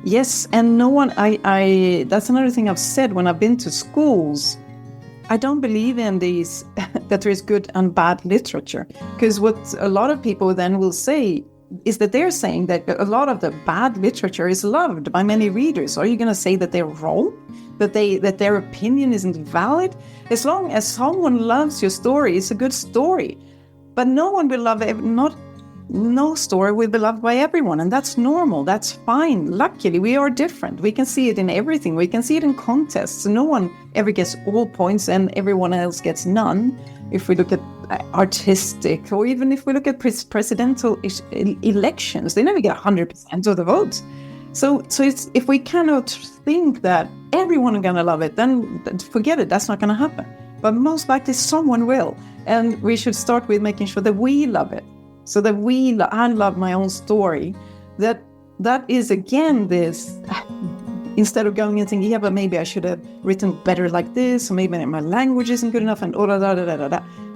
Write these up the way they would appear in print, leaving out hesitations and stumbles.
Yes, and no one, I that's another thing I've said when I've been to schools. I don't believe in these, that there is good and bad literature. Because what a lot of people then will say is that they're saying that a lot of the bad literature is loved by many readers. Are you going to say that they're wrong? That their opinion isn't valid? As long as someone loves your story, it's a good story. But no one will love it, no story will be loved by everyone, and that's normal. That's fine. Luckily, we are different. We can see it in everything. We can see it in contests. No one ever gets all points and everyone else gets none. If we look at artistic, or even if we look at presidential elections, they never get 100% of the votes. So it's, if we cannot think that everyone is going to love it, then forget it. That's not going to happen. But most likely someone will. And we should start with making sure that we love it. So that I love my own story. That is, again, this, instead of going and thinking, yeah, but maybe I should have written better like this, or maybe my language isn't good enough, and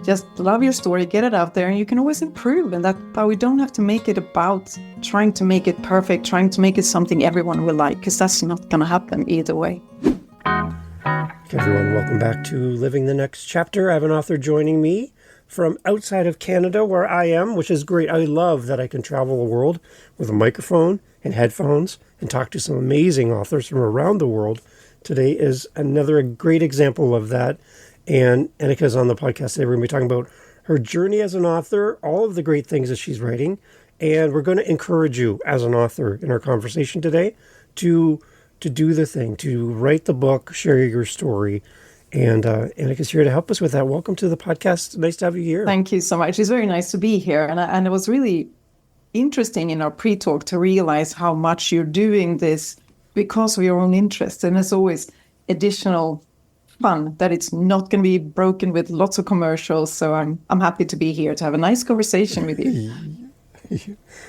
just love your story, get it out there, and you can always improve. And but we don't have to make it about trying to make it perfect, trying to make it something everyone will like, because that's not going to happen either way. Hey everyone, welcome back to Living the Next Chapter. I have an author joining me from outside of Canada, where I am, which is great. I love that I can travel the world with a microphone and headphones and talk to some amazing authors from around the world. Today is another great example of that. And Annika's on the podcast today. We're going to be talking about her journey as an author, all of the great things that she's writing. And we're going to encourage you as an author in our conversation today to do the thing, to write the book, share your story. And Annika's here to help us with that. Welcome to the podcast. Nice to have you here. Thank you so much. It's very nice to be here. And it was really interesting in our pre-talk to realize how much you're doing this because of your own interest. And it's always additional fun that it's not going to be broken with lots of commercials. So I'm happy to be here to have a nice conversation with you.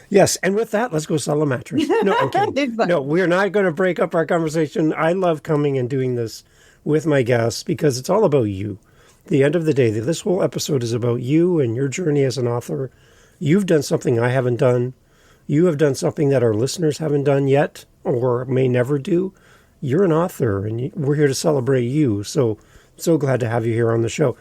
Yes, and with that, let's go sell a mattress. No, I'm kidding. Exactly. No, we're not going to break up our conversation. I love coming and doing this with my guests because it's all about you. At the end of the day, this whole episode is about you and your journey as an author. You've done something I haven't done. You have done something that our listeners haven't done yet or may never do. You're an author, and we're here to celebrate you. So glad to have you here on the show.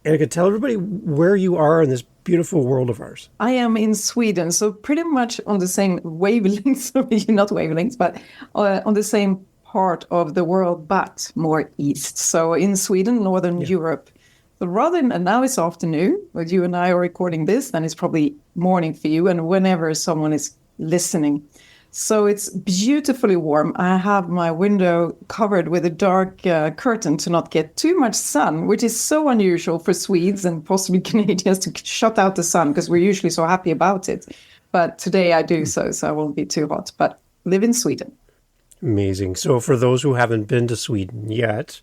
And I could tell everybody where you are in this beautiful world of ours. I am in Sweden, so pretty much on the same wavelengths, not wavelengths, but on the same part of the world, but more east. So in Sweden, Northern Europe. So and now it's afternoon, when you and I are recording this, then it's probably morning for you, and whenever someone is listening. So it's beautifully warm. I have my window covered with a dark curtain to not get too much sun, which is so unusual for Swedes and possibly Canadians to shut out the sun, because we're usually so happy about it. But today I do so I won't be too hot. But live in Sweden. Amazing. So for those who haven't been to Sweden yet,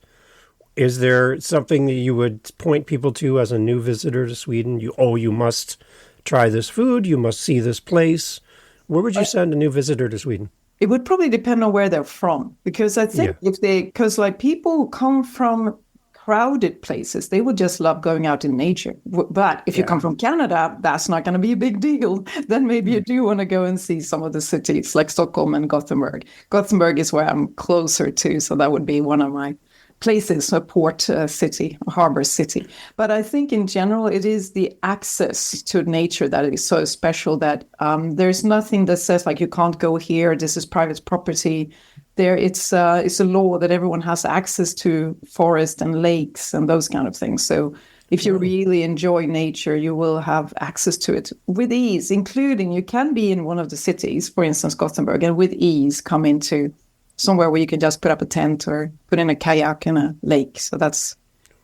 is there something that you would point people to as a new visitor to Sweden? You must try this food, you must see this place. Where would you send a new visitor to Sweden? It would probably depend on where they're from, because I think because people who come from crowded places, they would just love going out in nature. But if you come from Canada, that's not going to be a big deal. Then maybe you do want to go and see some of the cities like Stockholm and Gothenburg. Gothenburg is where I'm closer to, so that would be one of my places, a port city, a harbor city. But I think in general, it is the access to nature that is so special that there's nothing that says like you can't go here, this is private property. There, it's a law that everyone has access to forest and lakes and those kind of things. So if you really enjoy nature, you will have access to it with ease, including you can be in one of the cities, for instance, Gothenburg, and with ease come into somewhere where you can just put up a tent or put in a kayak in a lake. So that's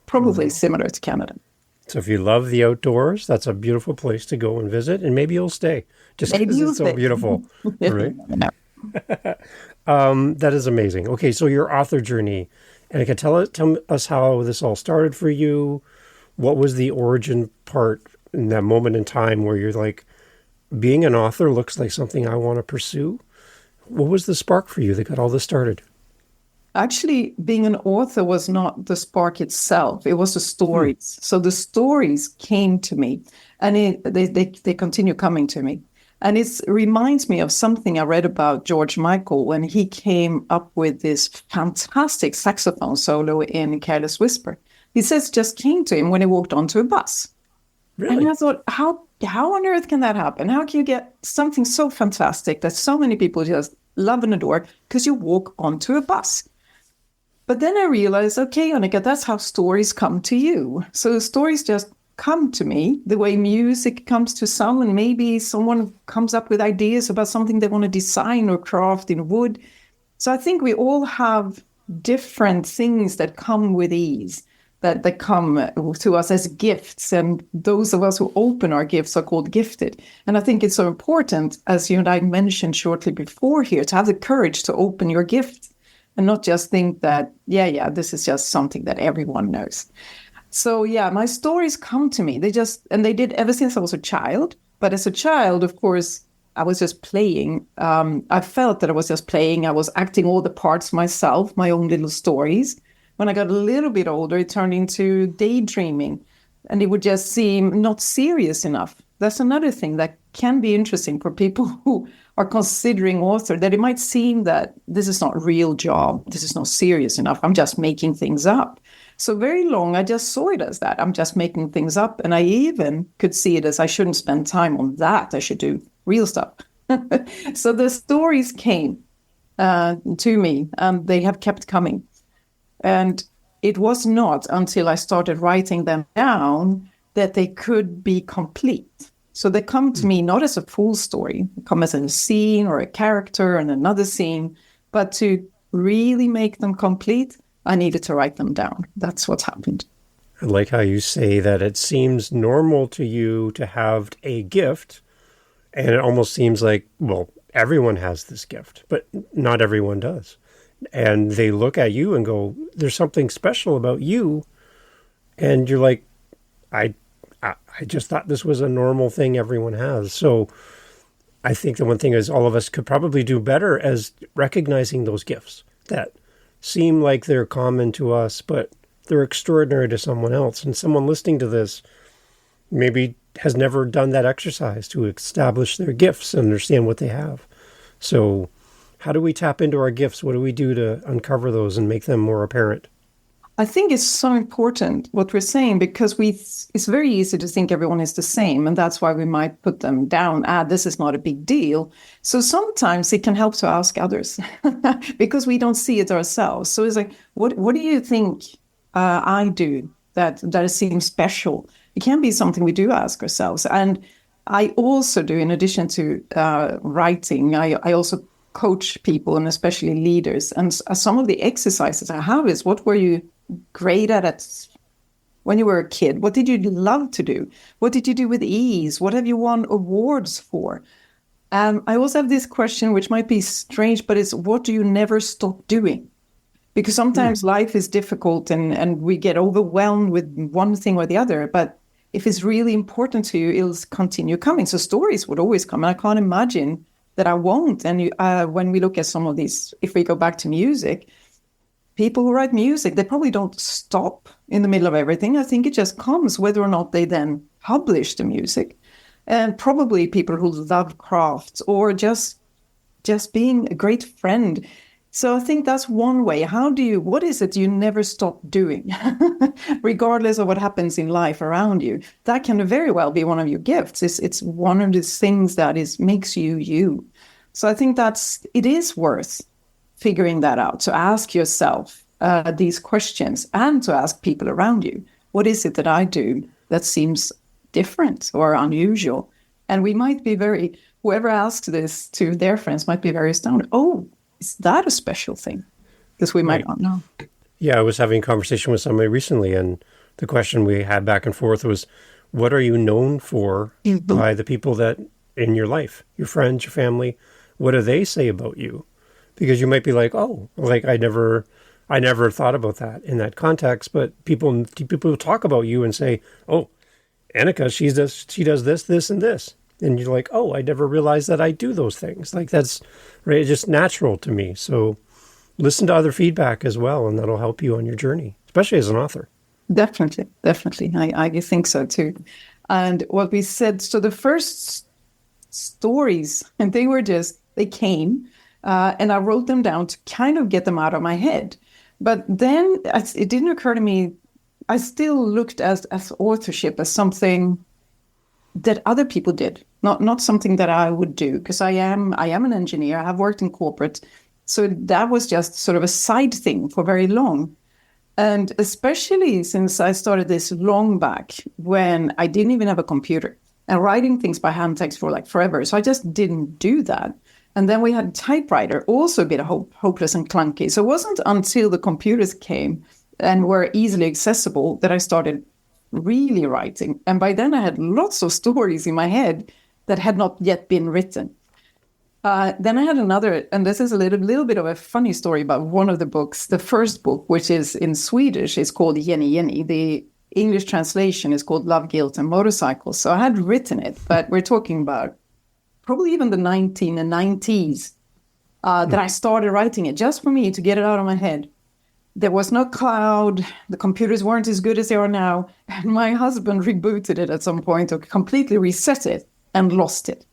probably similar to Canada. So if you love the outdoors, that's a beautiful place to go and visit, and maybe you'll stay just because it's so beautiful. Right? That is amazing. Okay, so your author journey, and tell us how this all started for you. What was the origin part in that moment in time where you're like, being an author looks like something I want to pursue? What was the spark for you that got all this started? Actually, being an author was not the spark itself. It was the stories. So the stories came to me, and they continue coming to me. And it reminds me of something I read about George Michael when he came up with this fantastic saxophone solo in Careless Whisper. He says it just came to him when he walked onto a bus. Really? And I thought, how on earth can that happen? How can you get something so fantastic that so many people just love and adore because you walk onto a bus? But then I realized, okay, Annika, that's how stories come to you. So stories just come to me the way music comes to some, and maybe someone comes up with ideas about something they want to design or craft in wood. So I think we all have different things that come with ease, that come to us as gifts. And those of us who open our gifts are called gifted. And I think it's so important, as you and I mentioned shortly before here, to have the courage to open your gift and not just think that, yeah, this is just something that everyone knows. So yeah, my stories come to me. They did ever since I was a child. But as a child, of course, I was just playing. I felt that I was just playing. I was acting all the parts myself, my own little stories. When I got a little bit older, it turned into daydreaming, and it would just seem not serious enough. That's another thing that can be interesting for people who are considering author, that it might seem that this is not a real job. This is not serious enough. I'm just making things up. So very long, I just saw it as that. I'm just making things up. And I even could see it as I shouldn't spend time on that. I should do real stuff. So the stories came to me, and they have kept coming. And it was not until I started writing them down that they could be complete. So they come to me not as a full story, they come as a scene or a character and another scene, but to really make them complete, I needed to write them down. That's what's happened. I like how you say that it seems normal to you to have a gift, and it almost seems like, well, everyone has this gift, but not everyone does. And they look at you and go, there's something special about you. And you're like, I just thought this was a normal thing everyone has. So I think the one thing is all of us could probably do better as recognizing those gifts that seem like they're common to us, but they're extraordinary to someone else. And someone listening to this maybe has never done that exercise to establish their gifts and understand what they have. So how do we tap into our gifts? What do we do to uncover those and make them more apparent? I think it's so important what we're saying, because it's very easy to think everyone is the same. And that's why we might put them down. This is not a big deal. So sometimes it can help to ask others because we don't see it ourselves. So it's like, what do you think I do that seems special? It can be something we do ask ourselves. And I also do, in addition to writing, I also coach people, and especially leaders. And some of the exercises I have is, what were you great at when you were a kid? What did you love to do? What did you do with ease? What have you won awards for? I also have this question, which might be strange, but it's, what do you never stop doing? Because sometimes life is difficult and we get overwhelmed with one thing or the other. But if it's really important to you, it'll continue coming. So stories would always come. And I can't imagine that I won't. And when we look at some of these, if we go back to music, people who write music, they probably don't stop in the middle of everything. I think it just comes, whether or not they then publish the music. And probably people who love crafts or just being a great friend. So I think that's one way. What is it you never stop doing, regardless of what happens in life around you? That can very well be one of your gifts. It's one of the things that makes you you. So I think it is worth figuring that out, to ask yourself these questions and to ask people around you, what is it that I do that seems different or unusual? And we might be whoever asks this to their friends might be very astounded. Oh, is that a special thing? Because we might not know. Yeah, I was having a conversation with somebody recently, and the question we had back and forth was, what are you known for by the people that in your life, your friends, your family? What do they say about you? Because you might be like, oh, like I never thought about that in that context. But people talk about you and say, oh, Annika, she does this, this, and this. And you're like, oh, I never realized that I do those things. Like that's right, just natural to me. So listen to other feedback as well, and that'll help you on your journey, especially as an author. Definitely. I think so too. And what we said, so the first stories, and they came, and I wrote them down to kind of get them out of my head. But then it didn't occur to me, I still looked as authorship as something that other people did, not something that I would do, because I am an engineer. I have worked in corporate, so that was just sort of a side thing for very long. And especially since I started this long back when I didn't even have a computer, and writing things by hand takes for like forever. So I just didn't do that. And then we had typewriter, also a bit hopeless and clunky. So it wasn't until the computers came and were easily accessible that I started really writing. And by then I had lots of stories in my head that had not yet been written. Then I had another, and this is a little bit of a funny story about one of the books. The first book, which is in Swedish, is called Jenny Jenny. The English translation is called Love, Guilt and Motorcycles. So I had written it, but we're talking about probably even the 1990s that I started writing it just for me to get it out of my head. There was no cloud. The computers weren't as good as they are now. And my husband rebooted it at some point or completely reset it and lost it.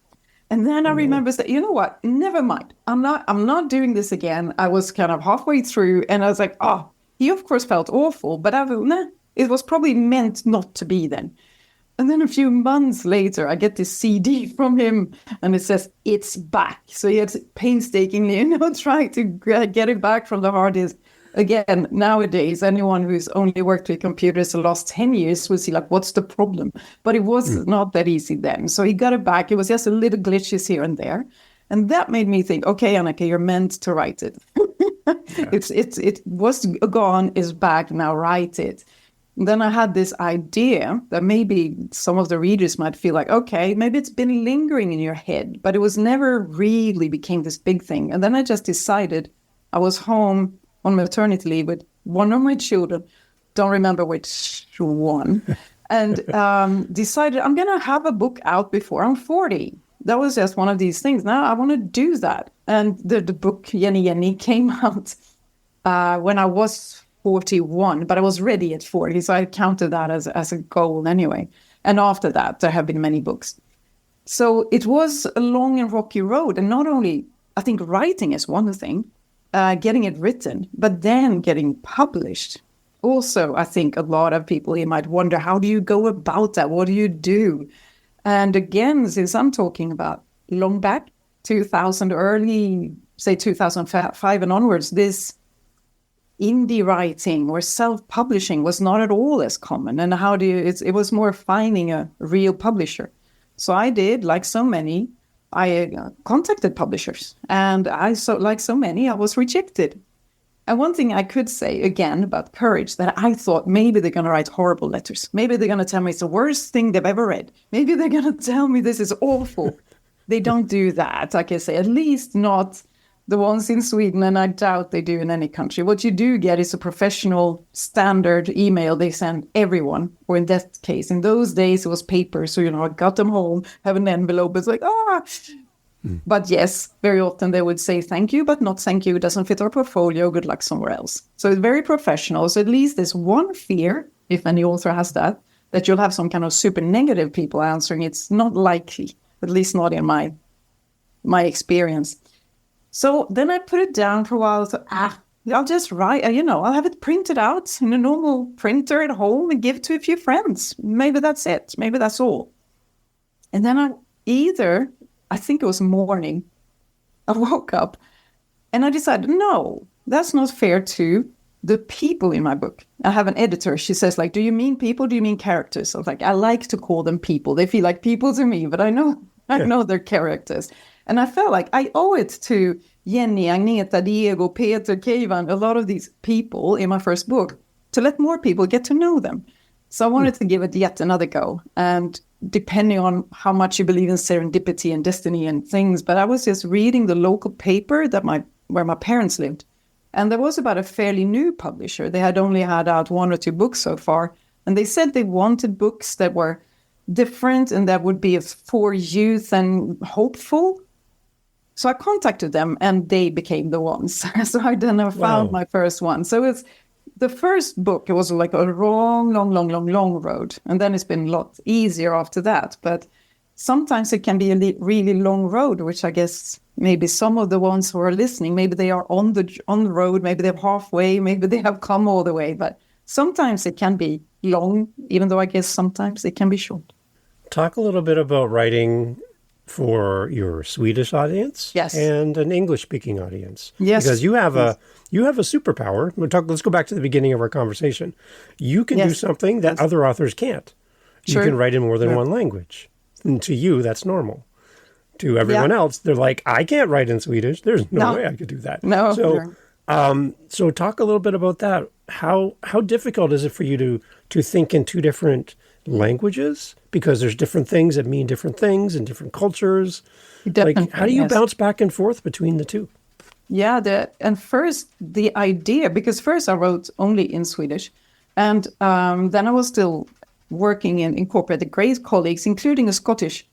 And then I remember saying, you know what? Never mind. I'm not doing this again. I was kind of halfway through and I was like, oh, he of course felt awful, but it was probably meant not to be then. And then a few months later, I get this CD from him and it says, it's back. So he had painstakingly, tried to get it back from the hard disk. Again, nowadays, anyone who's only worked with computers the last 10 years will see, like, what's the problem? But it was not that easy then. So he got it back. It was just a little glitches here and there. And that made me think, okay, Annika, you're meant to write it. It was gone, is back, now write it. And then I had this idea that maybe some of the readers might feel like, okay, maybe it's been lingering in your head, but it was never really became this big thing. And then I just decided, I was home on maternity leave with one of my children, don't remember which one, and decided I'm going to have a book out before I'm 40. That was just one of these things. Now I want to do that. And the book Jenny Jenny came out when I was 41, but I was ready at 40. So I counted that as a goal anyway. And after that, there have been many books. So it was a long and rocky road. And not only, I think writing is one thing, getting it written, but then getting published. Also, I think a lot of people, you might wonder, how do you go about that? What do you do? And again, since I'm talking about long back, 2000, early, say 2005 and onwards, this indie writing or self-publishing was not at all as common. And it was more finding a real publisher. So I did, like so many, I contacted publishers, and like so many, I was rejected. And one thing I could say again about courage, that I thought maybe they're going to write horrible letters. Maybe they're going to tell me it's the worst thing they've ever read. Maybe they're going to tell me this is awful. They don't do that, I can say, at least not the ones in Sweden, and I doubt they do in any country. What you do get is a professional standard email they send everyone, or in that case, in those days, it was paper. So, I got them home, have an envelope. It's like, But yes, very often they would say thank you, but not thank you. It doesn't fit our portfolio. Good luck somewhere else. So it's very professional. So at least there's one fear, if any author has that you'll have some kind of super negative people answering. It's not likely, at least not in my experience. So then I put it down for a while. So, I'll just write, I'll have it printed out in a normal printer at home and give it to a few friends. Maybe that's it. Maybe that's all. And then I think it was morning, I woke up and I decided, no, that's not fair to the people in my book. I have an editor. She says, like, do you mean people? Do you mean characters? I was like, I like to call them people. They feel like people to me, but I know they're characters. And I felt like I owe it to Jenny, Agneta, Diego, Peter, Keivan, a lot of these people in my first book, to let more people get to know them. So I wanted to give it yet another go. And depending on how much you believe in serendipity and destiny and things, but I was just reading the local paper where my parents lived. And there was about a fairly new publisher. They had only had out 1 or 2 books so far. And they said they wanted books that were different and that would be for youth and hopeful. So I contacted them and they became the ones. So I then found my first one. So it's the first book. It was like a long road. And then it's been a lot easier after that. But sometimes it can be a really long road, which I guess maybe some of the ones who are listening, maybe they are on the road, maybe they're halfway, maybe they have come all the way. But sometimes it can be long, even though I guess sometimes it can be short. Talk a little bit about writing for your Swedish audience, yes, and an English-speaking audience. Yes. Because you have a superpower. Let's go back to the beginning of our conversation. You can do something that other authors can't. You can write in more than one language. And to you, that's normal. To everyone else, they're like, I can't write in Swedish. There's no way I could do that. No. So talk a little bit about that. How difficult is it for you to think in two different languages? Because there's different things that mean different things in different cultures. Definitely, how do you bounce back and forth between the two? Yeah, and first the idea, because first I wrote only in Swedish, and then I was still working in corporate, great colleagues, including a Scottish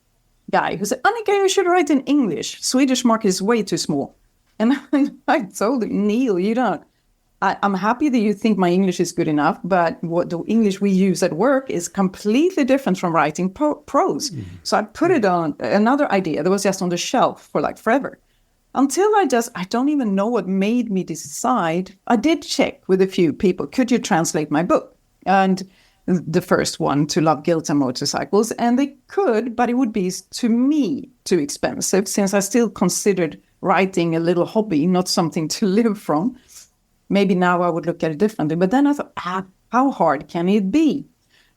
guy who said, Annika, you should write in English. Swedish market is way too small. And I told him, Neil, I'm happy that you think my English is good enough, but what the English we use at work is completely different from writing prose. Mm-hmm. So I put it on another idea that was just on the shelf for like forever. Until I don't even know what made me decide. I did check with a few people, could you translate my book? And the first one, To Love, Guilt and Motorcycles, and they could, but it would be, to me, too expensive, since I still considered writing a little hobby, not something to live from. Maybe now I would look at it differently. But then I thought, how hard can it be?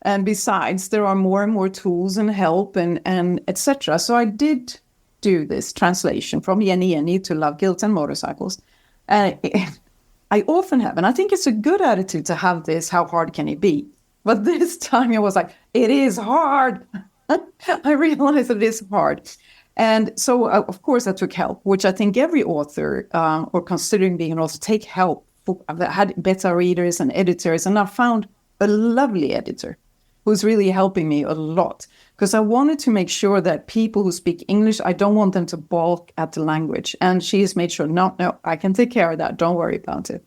And besides, there are more and more tools and help and etc. So I did do this translation from Jenny to Love, Guilt and Motorcycles. I often have, and I think it's a good attitude to have this, how hard can it be? But this time I was like, it is hard. I realized that it is hard. And so, of course, I took help, which I think every author or considering being an author, take help. I've had beta readers and editors, and I found a lovely editor who's really helping me a lot, because I wanted to make sure that people who speak English, I don't want them to balk at the language. And she has made sure, no, I can take care of that. Don't worry about it.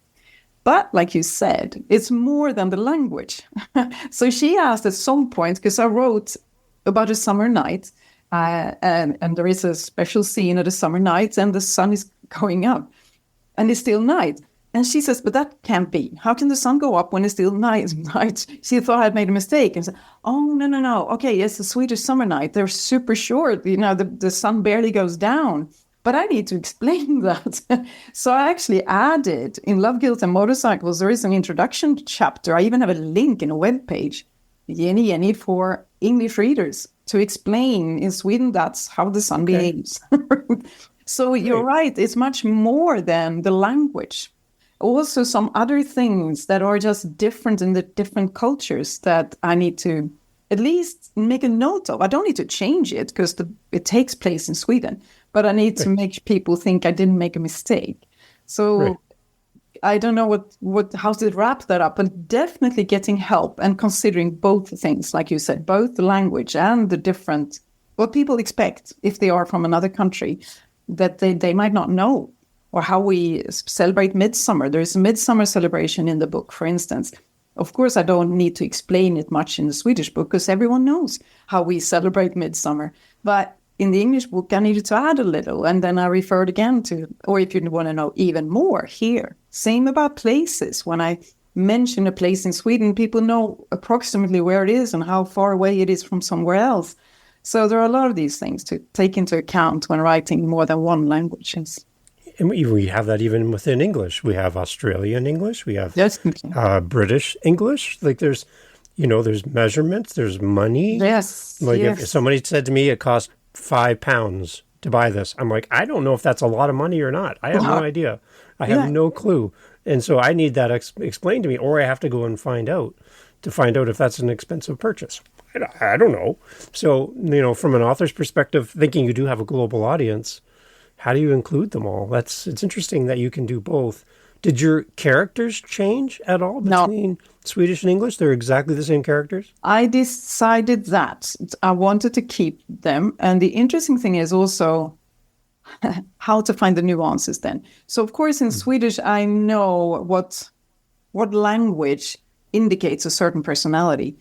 But like you said, it's more than the language. So she asked at some point, because I wrote about a summer night, and there is a special scene at a summer night, and the sun is going up, and it's still night. And she says, but that can't be. How can the sun go up when it's still night? She thought I had made a mistake and said, oh, no. Okay, yes, the Swedish summer night. They're super short. The sun barely goes down. But I need to explain that. So I actually added in Love, Guilt and Motorcycles, there is an introduction chapter. I even have a link in a web page, Jenny for English readers, to explain in Sweden, that's how the sun behaves. So you're right. It's much more than the language. Also some other things that are just different in the different cultures that I need to at least make a note of. I don't need to change it because it takes place in Sweden, but I need to make people think I didn't make a mistake. So I don't know how to wrap that up, but definitely getting help and considering both things, like you said, both the language and the different, what people expect if they are from another country that they might not know. Or how we celebrate Midsummer. There's a Midsummer celebration in the book, for instance. Of course, I don't need to explain it much in the Swedish book because everyone knows how we celebrate Midsummer. But in the English book, I needed to add a little. And then I referred again to, or if you want to know even more, here. Same about places. When I mention a place in Sweden, people know approximately where it is and how far away it is from somewhere else. So there are a lot of these things to take into account when writing more than one language. And we have that even within English. We have Australian English. We have British English. Like there's measurements. There's money. Yes. Like if somebody said to me it cost £5 to buy this, I'm like, I don't know if that's a lot of money or not. I have no idea. I have no clue. And so I need that explained to me, or I have to go and find out if that's an expensive purchase. I don't know. So, from an author's perspective, thinking you do have a global audience, how do you include them all? It's interesting that you can do both. Did your characters change at all between Swedish and English? They're exactly the same characters? I decided that I wanted to keep them. And the interesting thing is also how to find the nuances then. So, of course, in Swedish, I know what language indicates a certain personality.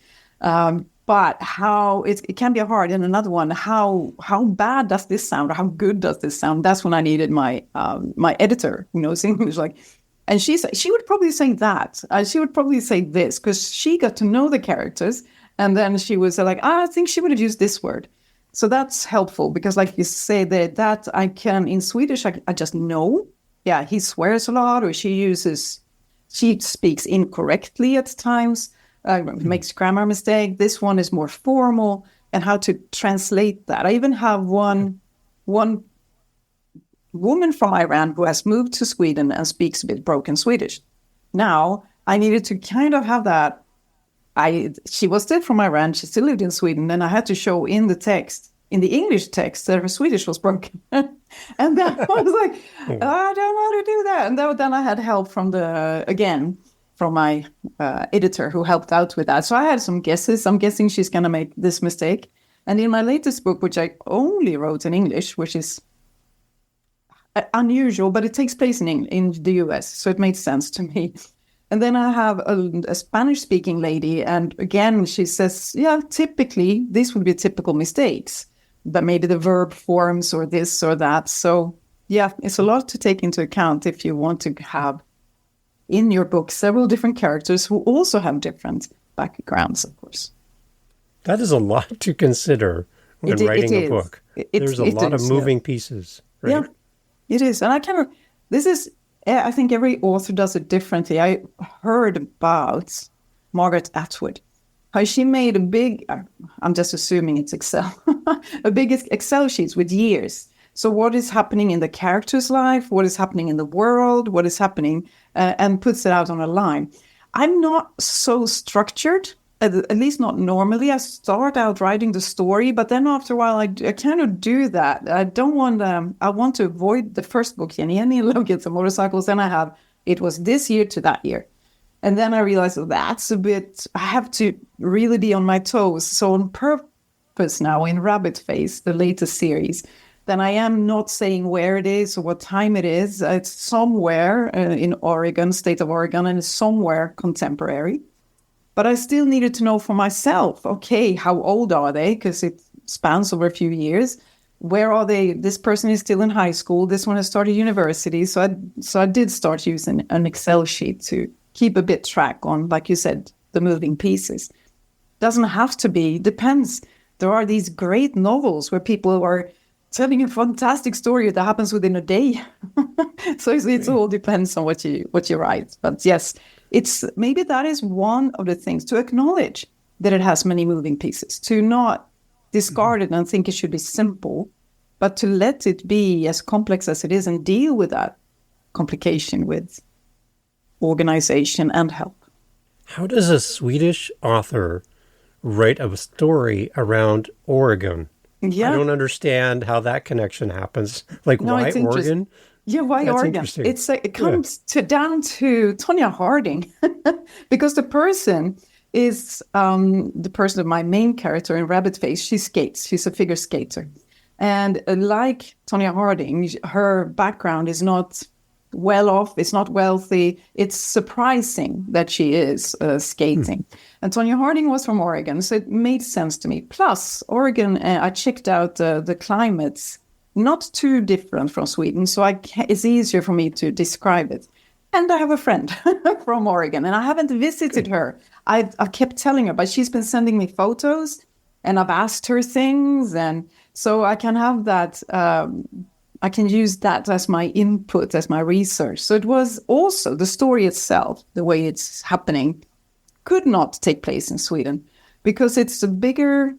But how it can be hard. And another one, how bad does this sound, or how good does this sound? That's when I needed my my editor who knows English. Like, and she would probably say that. She would probably say this because she got to know the characters, and then she was like, I think she would have used this word. So that's helpful because, like you say, that I can in Swedish, I just know. Yeah, he swears a lot, or she speaks incorrectly at times. Makes grammar mistake. This one is more formal, and how to translate that. I even have one woman from Iran who has moved to Sweden and speaks a bit broken Swedish. Now I needed to kind of have that. She was still from Iran. She still lived in Sweden, and I had to show in the text, in the English text, that her Swedish was broken. And then I was like, I don't know how to do that. And then I had help from my editor who helped out with that. So I had some guesses. I'm guessing she's going to make this mistake. And in my latest book, which I only wrote in English, which is unusual, but it takes place in the US, so it made sense to me. And then I have a Spanish-speaking lady, and again, she says, yeah, typically, these would be typical mistakes, but maybe the verb forms or this or that. So yeah, it's a lot to take into account if you want to have in your book several different characters who also have different backgrounds, of course. That is a lot to consider when writing a book. There's a lot of moving pieces, right? Yeah, it is. And I think every author does it differently. I heard about Margaret Atwood, how she made I'm just assuming it's Excel, a big Excel sheets with years. So what is happening in the character's life, what is happening in the world, what is happening, and puts it out on a line. I'm not so structured, at least not normally. I start out writing the story, but then after a while, I kind of do that. I don't want, I want to avoid the first book, Jenny Look at the Motorcycles. Then it was this year to that year. And then I realized, that's a bit, I have to really be on my toes. So on purpose now in Rabbit Face, the latest series, then I am not saying where it is or what time it is. It's somewhere in Oregon, state of Oregon, and it's somewhere contemporary. But I still needed to know for myself, okay, how old are they? Because it spans over a few years. Where are they? This person is still in high school. This one has started university. So I did start using an Excel sheet to keep a bit track on, like you said, the moving pieces. Doesn't have to be, depends. There are these great novels where people are telling a fantastic story that happens within a day. So it all depends on what you write. But yes, maybe that is one of the things, to acknowledge that it has many moving pieces, to not discard it and think it should be simple, but to let it be as complex as it is and deal with that complication with organization and help. How does a Swedish author write a story around Oregon? Yeah. I don't understand how that connection happens. Like, why Oregon? Yeah, why That's Oregon? It comes down to Tonya Harding, because the person is the person of my main character in Rabbit Face. She skates. She's a figure skater. And like Tonya Harding, her background is not well off. It's not wealthy. It's surprising that she is skating. And Tonya Harding was from Oregon, so it made sense to me. Plus, Oregon, I checked out the climates, not too different from Sweden, so it's easier for me to describe it. And I have a friend from Oregon, and I haven't visited her. I've kept telling her, but she's been sending me photos, and I've asked her things, and so I can have that. I can use that as my input, as my research. So it was also the story itself, the way it's happening, could not take place in Sweden, because it's a bigger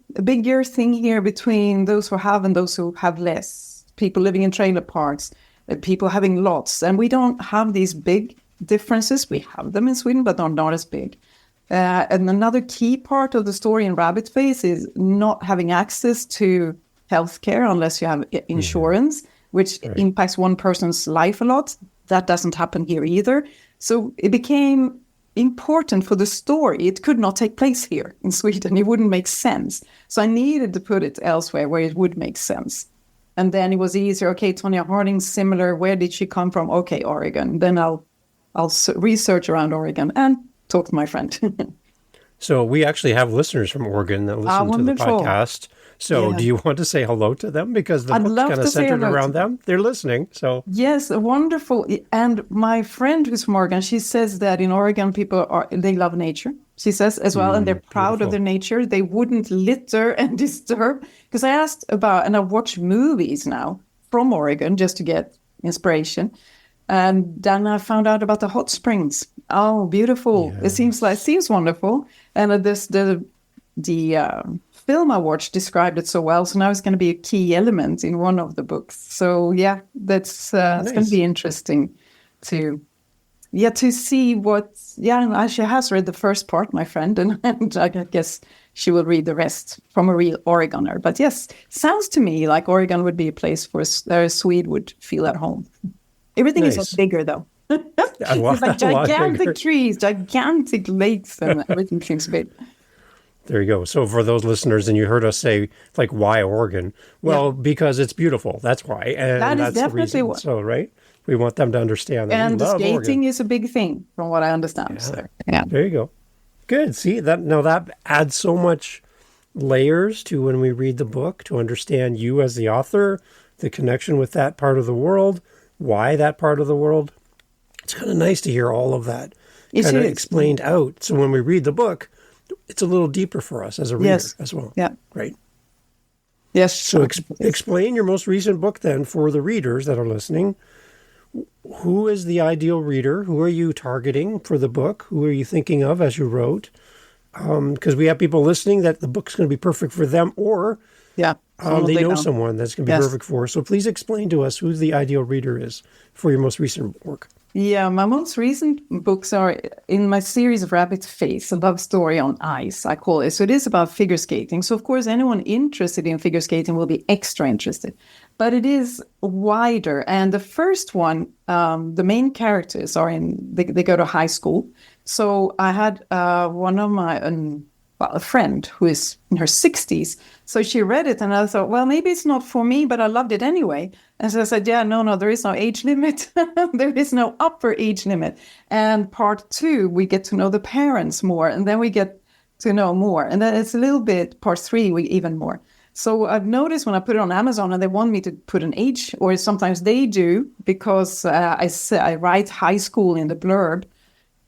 thing here between those who have and those who have less. People living in trailer parks, people having lots, and we don't have these big differences. We have them in Sweden, but they're not as big. And another key part of the story in Rabbit Face is not having access to healthcare unless you have insurance, which impacts one person's life a lot. That doesn't happen here either. So it became important for the story. It could not take place here in Sweden. It wouldn't make sense. So I needed to put it elsewhere where it would make sense. And then it was easier. Okay, Tonya Harding, similar. Where did she come from? Okay, Oregon. Then I'll research around Oregon and talk to my friend. So we actually have listeners from Oregon that listen to the wonderful. podcast. So do you want to say hello to them? Because the I'd book's love kind to of say centered hello around to them. They're listening. So Yes, wonderful. And my friend who's from Oregon, she says that in Oregon, they love nature, she says as well, and they're proud of beautiful. their nature. They wouldn't litter and disturb. Because I asked about, and I watch movies now from Oregon just to get inspiration. And then I found out about the hot springs. Oh, beautiful. It seems wonderful. And the film I watched described it so well. So now it's going to be a key element in one of the books. So yeah, that's it's going to be interesting to see what. Yeah, she has read the first part, my friend, and I guess she will read the rest from a real Oregoner. But yes, sounds to me like Oregon would be a place where a Swede would feel at home. Everything is a lot bigger, though. It's like gigantic trees, gigantic lakes, and everything seems big. There you go. So for those listeners, and you heard us say, like, why Oregon? Well, because it's beautiful. That's why. And that's definitely the reason. So, right? We want them to understand that. And the skating is a big thing, from what I understand. Yeah. So, yeah. There you go. Good. See, that adds so much layers to when we read the book, to understand you as the author, the connection with that part of the world, why that part of the world. It's kind of nice to hear all of that kind of explained out. So when we read the book, it's a little deeper for us as a reader as well. Yeah. Right. Yes. So explain your most recent book then for the readers that are listening. Who is the ideal reader? Who are you targeting for the book? Who are you thinking of as you wrote? Because we have people listening that the book's going to be perfect for them, or they know someone that's going to be perfect for. So please explain to us who the ideal reader is for your most recent work. Yeah, my most recent books are in my series of Rabbit Face, a love story on ice, I call it. So it is about figure skating. So, of course, anyone interested in figure skating will be extra interested. But it is wider. And the first one, the main characters they go to high school. So I had one of a friend who is in her 60s. So she read it and I thought, well, maybe it's not for me, but I loved it anyway. And so I said, no, there is no age limit. There is no upper age limit. And part 2, we get to know the parents more, and then we get to know more. And then it's a little bit, part 3, even more. So I've noticed when I put it on Amazon and they want me to put an age, or sometimes they do, because I write high school in the blurb.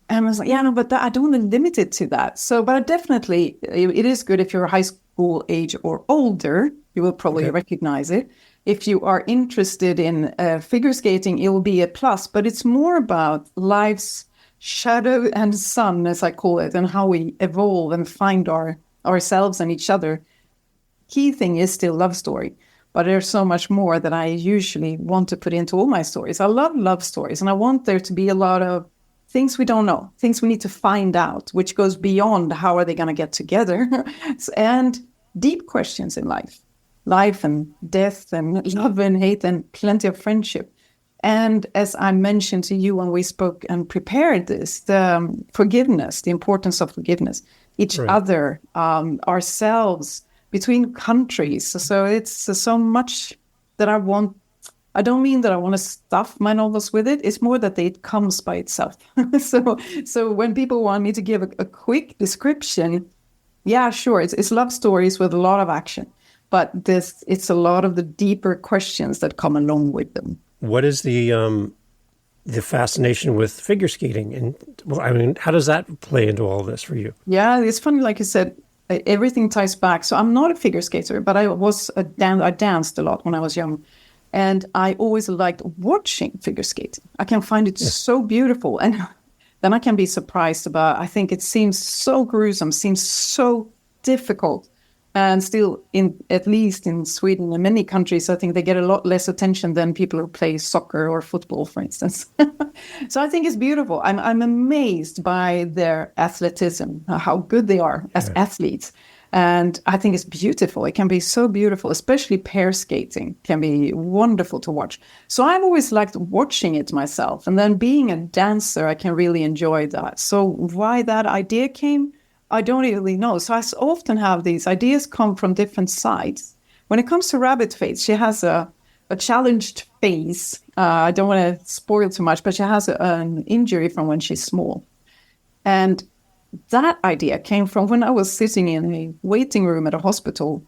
And I was like, but I don't want to limit it to that. So, but definitely, it is good if you're high school age or older. You will probably recognize it. If you are interested in figure skating, it will be a plus. But it's more about life's shadow and sun, as I call it, and how we evolve and find ourselves and each other. Key thing is still love story. But there's so much more that I usually want to put into all my stories. I love love stories, and I want there to be a lot of things we don't know, things we need to find out, which goes beyond how are they going to get together, and deep questions in life and death and love and hate and plenty of friendship. And as I mentioned to you when we spoke and prepared this, the forgiveness, the importance of forgiveness, each other, ourselves, between countries. So it's so much that I want. I don't mean that I want to stuff my novels with it. It's more that it comes by itself. So when people want me to give a quick description, yeah, sure, it's love stories with a lot of action, but it's a lot of the deeper questions that come along with them. What is the fascination with figure skating, and how does that play into all this for you? Yeah, it's funny, like you said, everything ties back. So I'm not a figure skater, but I danced a lot when I was young. And I always liked watching figure skating. I can find it so beautiful. And then I can be surprised about, I think it seems so gruesome, seems so difficult. And still, at least in Sweden and many countries, I think they get a lot less attention than people who play soccer or football, for instance. So I think it's beautiful. I'm amazed by their athleticism, how good they are as athletes. And I think it's beautiful. It can be so beautiful, especially pair skating can be wonderful to watch. So I've always liked watching it myself. And then being a dancer, I can really enjoy that. So why that idea came, I don't really know. So I often have these ideas come from different sides. When it comes to Rabbit Face, she has a challenged face. I don't want to spoil too much, but she has an injury from when she's small. And that idea came from when I was sitting in a waiting room at a hospital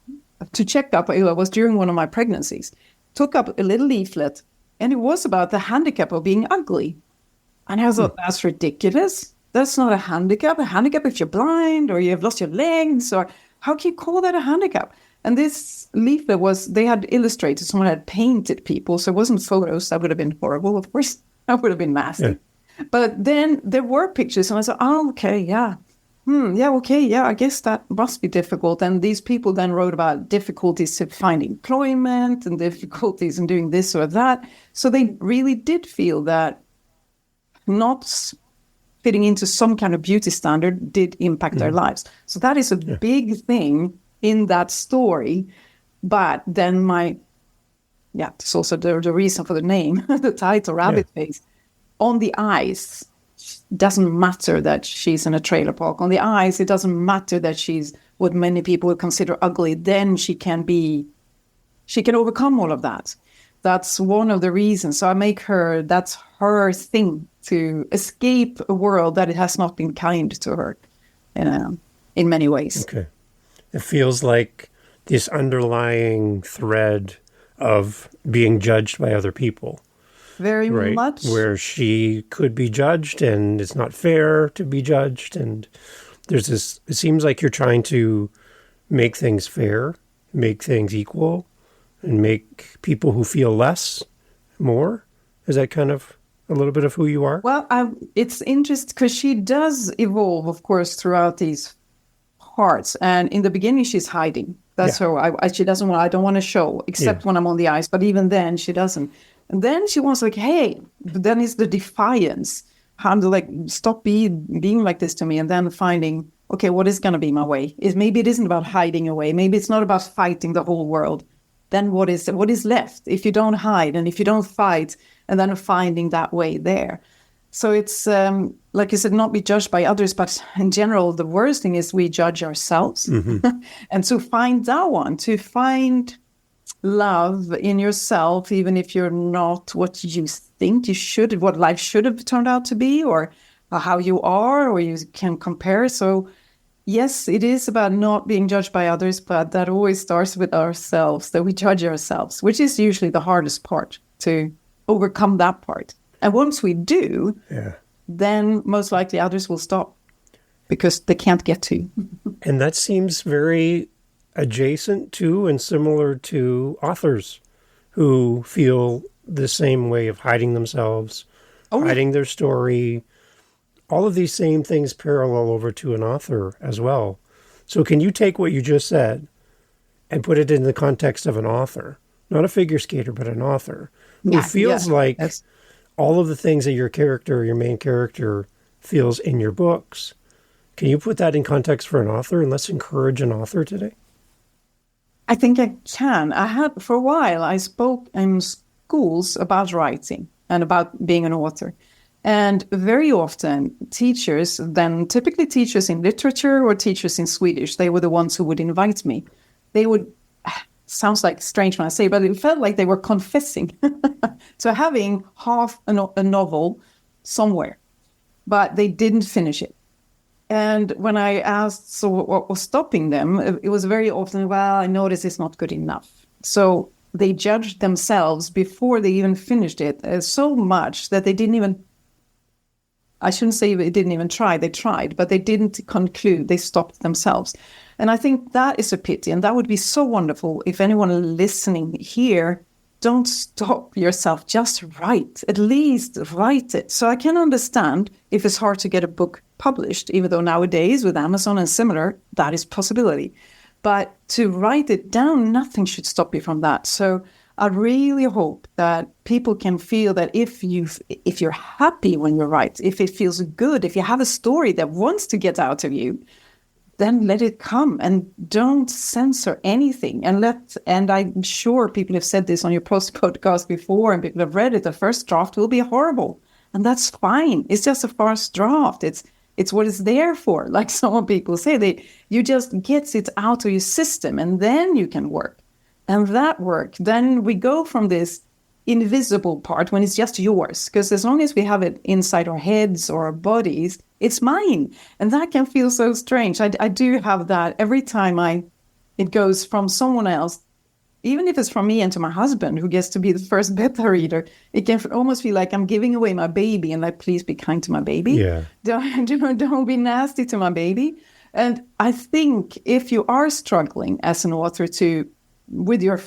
to check up. It was during one of my pregnancies. Took up a little leaflet, and it was about the handicap of being ugly. And I thought, that's ridiculous. That's not a handicap. A handicap if you're blind or you've lost your legs, or how can you call that a handicap? And this leaflet they had illustrated, someone had painted people. So it wasn't photos. That would have been horrible, of course. That would have been nasty. Yeah. But then there were pictures, and I said, oh, okay, yeah. I guess that must be difficult. And these people then wrote about difficulties to find employment and difficulties in doing this or that. So they really did feel that not fitting into some kind of beauty standard did impact their lives. So that is a big thing in that story. But then it's also the reason for the name, the title, Rabbit Face. On the eyes, doesn't matter that she's in a trailer park. On the eyes, it doesn't matter that she's what many people would consider ugly. Then she can overcome all of that. That's one of the reasons. So that's her thing, to escape a world that it has not been kind to her in many ways. Okay. It feels like this underlying thread of being judged by other people. Very much. Where she could be judged, and it's not fair to be judged. And there's this, it seems like you're trying to make things fair, make things equal, and make people who feel less more. Is that kind of a little bit of who you are? Well, it's interesting because she does evolve, of course, throughout these parts. And in the beginning, she's hiding. That's her. She doesn't want, I don't want to show, except when I'm on the ice. But even then, she doesn't. And then she wants hey, but then it's the defiance. How to stop being like this to me, and then finding, okay, what is going to be my way? Maybe it isn't about hiding away. Maybe it's not about fighting the whole world. Then what is left if you don't hide and if you don't fight, and then finding that way there. So it's, like you said, not be judged by others, but in general, the worst thing is we judge ourselves. And to find that one, to find love in yourself, even if you're not what you think you should, what life should have turned out to be, or how you are, or you can compare. So yes, it is about not being judged by others, but that always starts with ourselves, that we judge ourselves, which is usually the hardest part, to overcome that part. And once we do, then most likely others will stop because they can't get to. And that seems very adjacent to and similar to authors who feel the same way of hiding themselves, hiding their story. All of these same things parallel over to an author as well. So can you take what you just said and put it in the context of an author, not a figure skater, but an author who feels like all of the things that your main character feels in your books? Can you put that in context for an author, and let's encourage an author today? I think I can. For a while, I spoke in schools about writing and about being an author. And very often teachers, then typically teachers in literature or teachers in Swedish, they were the ones who would invite me. They would, sounds like strange when I say, but it felt like they were confessing to having half a novel somewhere, but they didn't finish it. And when I asked, so what was stopping them, it was very often, well, I noticed it's not good enough. So they judged themselves before they even finished it so much that they didn't even, I shouldn't say they didn't even try, they tried, but they didn't conclude, they stopped themselves. And I think that is a pity, and that would be so wonderful if anyone listening here, don't stop yourself, just write, at least write it. So I can understand if it's hard to get a book published, even though nowadays with Amazon and similar, that is possibility. But to write it down, nothing should stop you from that. So I really hope that people can feel that if you're happy when you write, if it feels good, if you have a story that wants to get out of you, then let it come and don't censor anything. And I'm sure people have said this on your podcast before and people have read it. The first draft will be horrible, and that's fine. It's just a first draft. It's what it's there for. Like some people say, you just get it out of your system and then you can work. And that work, then we go from this invisible part when it's just yours. Because as long as we have it inside our heads or our bodies, It's mine. And that can feel so strange. I do have that every time it goes from someone else, even if it's from me and to my husband, who gets to be the first beta reader. It can almost feel like I'm giving away my baby, and like, please be kind to my baby. Yeah. Don't be nasty to my baby. And I think if you are struggling as an author with your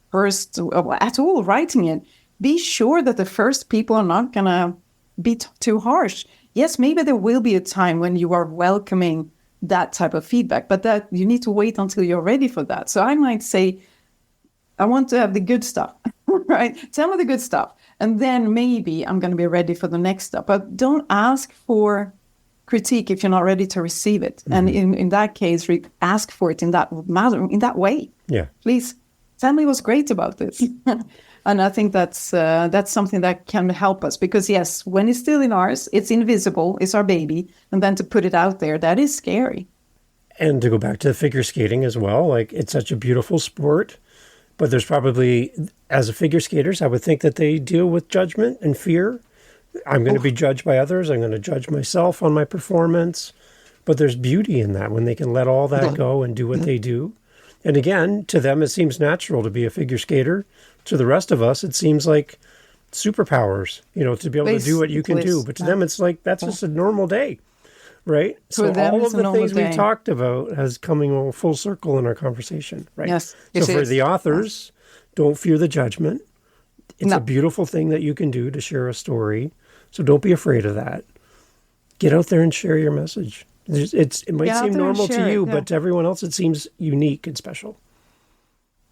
first, at all writing it, be sure that the first people are not going to be too harsh. Yes, maybe there will be a time when you are welcoming that type of feedback, but that you need to wait until you're ready for that. So I might say, I want to have the good stuff, right? Tell me the good stuff. And then maybe I'm going to be ready for the next stuff. But don't ask for critique if you're not ready to receive it. Mm-hmm. And in that case, ask for it in that manner, in that way. Yeah. Please tell me what's great about this. And I think that's something that can help us. Because yes, when it's still in ours, it's invisible, it's our baby. And then to put it out there, that is scary. And to go back to figure skating as well, like it's such a beautiful sport. But there's probably, as a figure skaters, I would think that they deal with judgment and fear. I'm going to be judged by others. I'm going to judge myself on my performance. But there's beauty in that when they can let all that go and do what they do. And again, to them, it seems natural to be a figure skater. To the rest of us, it seems like superpowers, to be able to do what you can do. But to them, it's like, that's just a normal day. Right? So all of the things we talked about has coming full circle in our conversation, right? Yes. So for the authors, don't fear the judgment. It's a beautiful thing that you can do to share a story. So don't be afraid of that. Get out there and share your message. It might seem normal to you, but to everyone else, it seems unique and special.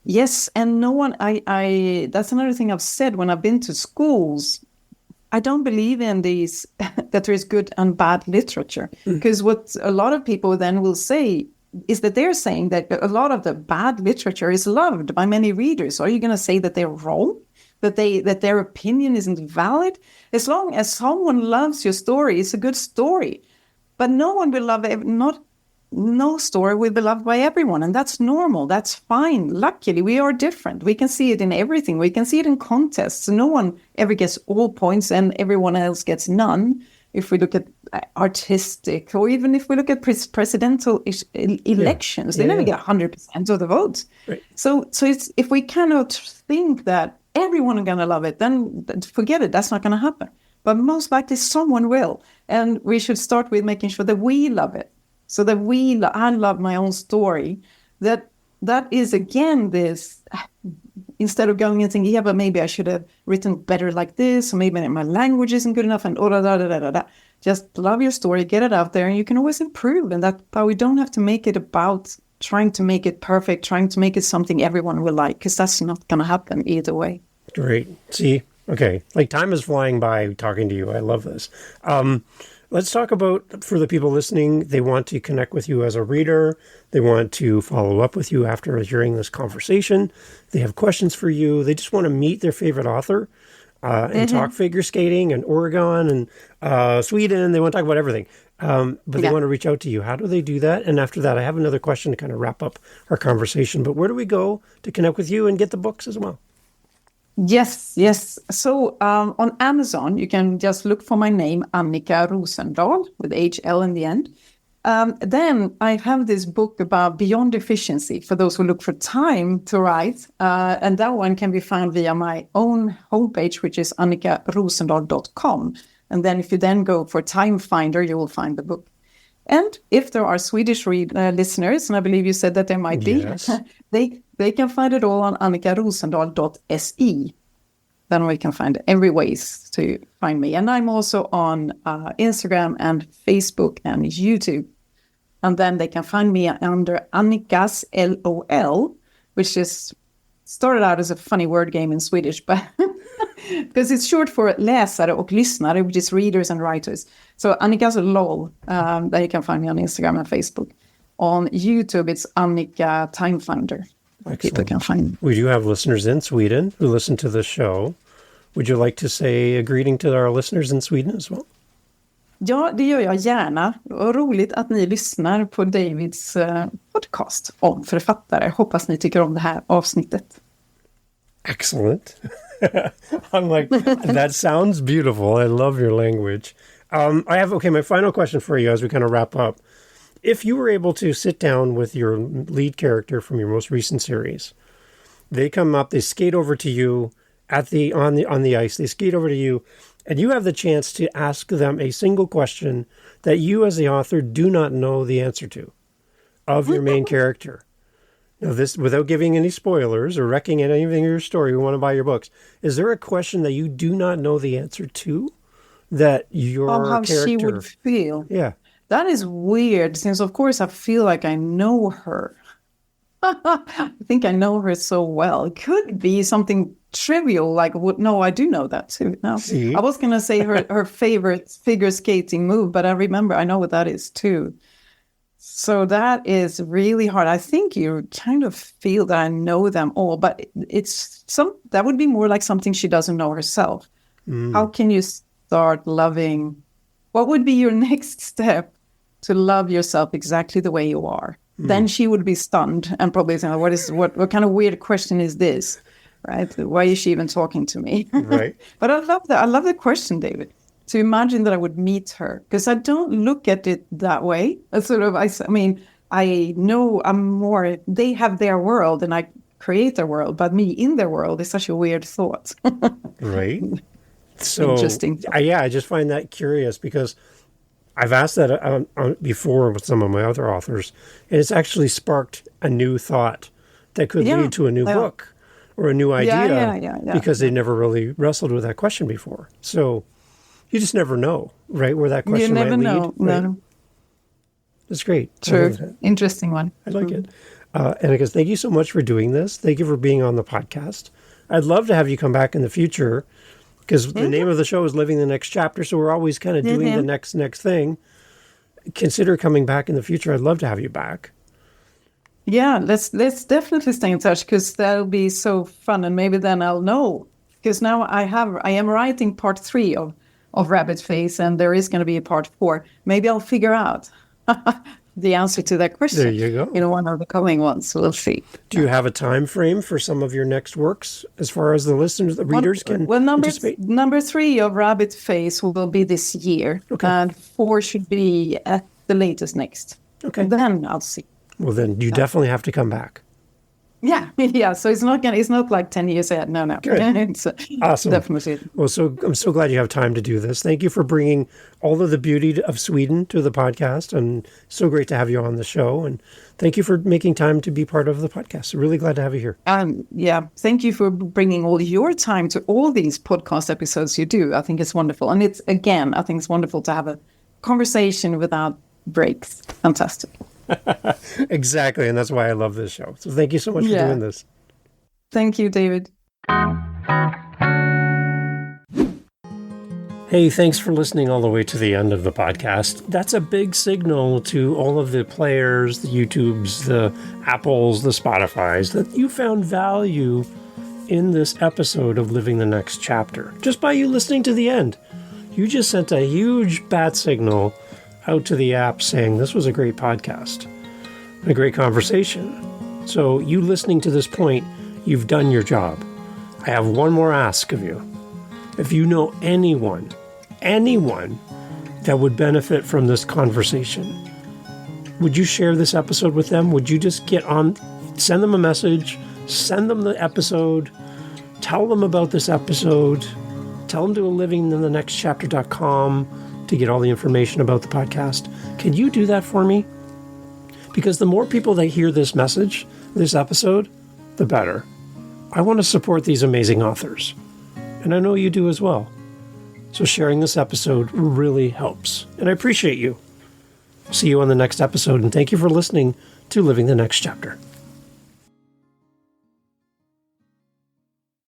Yes. And no one, that's another thing I've said when I've been to schools. I don't believe in these, that there is good and bad literature. Because what a lot of people then will say is that they're saying that a lot of the bad literature is loved by many readers. Are you going to say that they're wrong? That their opinion isn't valid? As long as someone loves your story, it's a good story. But no one will love it, no story will be loved by everyone, and that's normal. That's fine. Luckily, we are different. We can see it in everything. We can see it in contests. No one ever gets all points and everyone else gets none. If we look at artistic, or even if we look at presidential elections, they never get 100% of the votes. Right. So it's, if we cannot think that everyone is going to love it, then forget it. That's not going to happen. But most likely someone will. And we should start with making sure that we love it. So that I love my own story. That is, again, this, instead of going and thinking, yeah, but maybe I should have written better like this, or maybe my language isn't good enough, and just love your story, get it out there, and you can always improve. And but we don't have to make it about trying to make it perfect, trying to make it something everyone will like, because that's not going to happen either way. Great. See, okay, like time is flying by talking to you. I love this. Let's talk about, for the people listening, they want to connect with you as a reader. They want to follow up with you after hearing this conversation. They have questions for you. They just want to meet their favorite author and talk figure skating and Oregon and Sweden. They want to talk about everything. But they want to reach out to you. How do they do that? And after that, I have another question to kind of wrap up our conversation. But where do we go to connect with you and get the books as well? Yes. So on Amazon, you can just look for my name, Annika Rosendahl, with HL in the end. Then I have this book about beyond efficiency for those who look for time to write. And that one can be found via my own homepage, which is annikarosendahl.com. And then if you then go for Timefinder, you will find the book. And if there are Swedish listeners, and I believe you said that there might be, they can find it all on annikarosendahl.se. Then we can find every ways to find me. And I'm also on Instagram and Facebook and YouTube. And then they can find me under Annikas LOL, which is started out as a funny word game in Swedish, but because it's short for läsare och lyssnare, which is readers and writers. So Annikas LOL, there you can find me on Instagram and Facebook. On YouTube, it's Annika Timefinder. People can find me. We do have listeners in Sweden who listen to the show. Would you like to say a greeting to our listeners in Sweden as well? Ja, det gör jag gärna. Och roligt att ni lyssnar på Davids podcast om författare. Hoppas ni tycker om det här avsnittet. Excellent. I'm like, that sounds beautiful. I love your language. My final question for you as we kind of wrap up. If you were able to sit down with your lead character from your most recent series, they come up, they skate over to you on the ice, they skate over to you, and you have the chance to ask them a single question that you as the author do not know the answer to of your main character. Now, this, without giving any spoilers or wrecking anything in your story, we want to buy your books. Is there a question that you do not know the answer to that your how character... she would feel. Yeah. That is weird, since of course I feel like I know her. I think I know her so well. It could be something trivial, like, no, I do know that too. No, See? I was going to say her favorite figure skating move, but I know what that is too. So that is really hard. I think you kind of feel that I know them all, but that would be more like something she doesn't know herself. How can you start loving? What would be your next step to love yourself exactly the way you are? Then she would be stunned and probably say, what kind of weird question is this? Right? Why is she even talking to me? Right. But I love that. I love the question, David. To imagine that I would meet her, because I don't look at it that way. I know I'm more, they have their world and I create their world, but me in their world is such a weird thought. Right. So, interesting. I just find that curious because I've asked that before with some of my other authors, and it's actually sparked a new thought that could lead to a new book or a new idea because they never really wrestled with that question before. So you just never know, right, where that question might lead. You never know. Right? No. That's great. True. Interesting one. I like it. Annika, thank you so much for doing this. Thank you for being on the podcast. I'd love to have you come back in the future because the name of the show is Living the Next Chapter, so we're always kind of doing the next thing. Consider coming back in the future. I'd love to have you back. Yeah, let's definitely stay in touch because that'll be so fun, and maybe then I'll know. Because now I am writing part 3 of Rabbit Face, and there is going to be a part 4. Maybe I'll figure out the answer to that question. There you go. In one of the coming ones. We'll see. Do you have a time frame for some of your next works as far as the listeners, the readers can anticipate? Number 3 of Rabbit Face will be this year. Okay. And 4 should be at the latest next. Okay. Then I'll see. Well, then you definitely have to come back. Yeah. So it's not like 10 years ahead. No. Good. It's awesome. Definitely. Well, I'm so glad you have time to do this. Thank you for bringing all of the beauty of Sweden to the podcast, and so great to have you on the show. And thank you for making time to be part of the podcast. Really glad to have you here. Thank you for bringing all your time to all these podcast episodes you do. I think it's wonderful. And I think it's wonderful to have a conversation without breaks. Fantastic. Exactly, and that's why I love this show. So thank you so much for doing this. Thank you, David. Hey, thanks for listening all the way to the end of the podcast. That's a big signal to all of the players, the YouTubes, the Apples, the Spotifys, that you found value in this episode of Living the Next Chapter. Just by you listening to the end. You just sent a huge bat signal out to the app saying this was a great podcast, a great conversation. So you listening to this point, you've done your job. I have one more ask of you. If you know anyone that would benefit from this conversation, would you share this episode with them? Would you just send them a message, send them the episode, tell them about this episode, tell them to go livingthenextchapter.com to get all the information about the podcast. Can you do that for me? Because the more people that hear this message, this episode, the better. I want to support these amazing authors. And I know you do as well. So sharing this episode really helps. And I appreciate you. See you on the next episode. And thank you for listening to Living the Next Chapter.